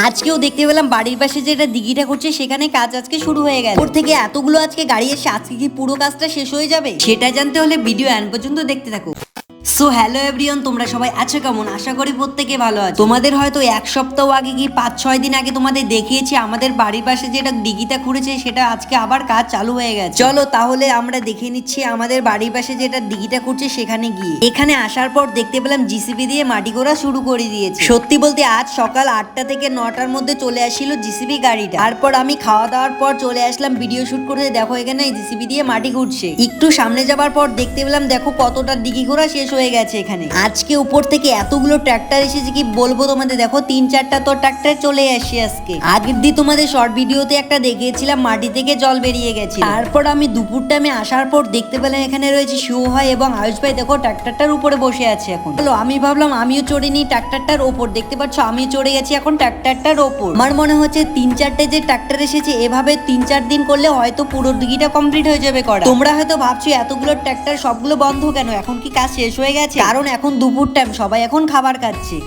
আজকেও দেখতে পেলাম বাড়ির পাশে যেটা দিঘিটা করছে সেখানে কাজ আজকে শুরু হয়ে গেছে। ওর থেকে এতগুলো আজকে গাড়ি এসে আজকে কি পুরো কাজটা শেষ হয়ে যাবে সেটা জানতে হলে ভিডিও এন্ড পর্যন্ত দেখতে থাকো। সো হ্যালো এভরিওয়ান, তোমরা সবাই আছো কেমন? আশা করি প্রত্যেকে ভালো আছো। তোমাদের হয়তো এক সপ্তাহ আগে কি 5-6 দিন আগে তোমাদের দেখিয়েছি আমাদের বাড়ির পাশে যেটা দিঘিটা খুঁড়েছে সেটা আজকে আবার কাজ চালু হয়ে গেছে। চলো তাহলে আমরা দেখে নিচ্ছি আমাদের বাড়ির পাশে যেটা দিঘিটা খুঁড়ছে সেখানে গিয়ে। এখানে আসার পর দেখতে পেলাম জিসিবি দিয়ে মাটি করা শুরু করে দিয়েছে। সত্যি বলতে আজ সকাল 8টা থেকে 9টার মধ্যে চলে আসছিল জিসিবি গাড়িটা। তারপর আমি খাওয়া দাওয়ার পর চলে আসলাম ভিডিও শুট করতে। দেখো এখানে জিসিবি দিয়ে মাটি খুঁড়ছে। একটু সামনে যাবার পর দেখতে পেলাম দেখো কতটা দিঘি ঘোরা শেষ হয়ে গেছে। এখানে আজকে উপর থেকে এতগুলো ট্রাক্টর এসেছে কি বলবো তোমাদের। দেখো 3-4টা তো ট্রাক্টর চলে আসছে আজকে। আগের দিন তোমাদের শর্ট ভিডিওতে একটা দেখিয়েছিলাম মাটি থেকে জল বেরিয়ে গেছে। তারপর আমি দুপুর টাইমে আসার পর দেখতে পেলাম এখানে রয়েছে শিও ভাই এবং আয়ুষ ভাই। দেখো ট্রাক্টরটার উপরে বসে আছে এখন। চলো আমি ভাবলাম আমিও চড়ে নিই ট্রাক্টরটার ওপর। দেখতে পাচ্ছ আমি চড়ে গেছি এখন ট্রাক্টরটার ওপর। আমার মনে হচ্ছে 3-4টে যে ট্রাক্টর এসেছে এভাবে 3-4 দিন করলে হয়তো পুরো দিঘিটা কমপ্লিট হয়ে যাবে করা। তোমরা হয়তো ভাবছো এতগুলো ট্রাক্টর সবগুলো বন্ধ কেন, এখন কি কাজ শেষ হয়ে গেছে? কারণ এখন দুপুর টাইম, সবাই এখন খাবার খাচ্ছে।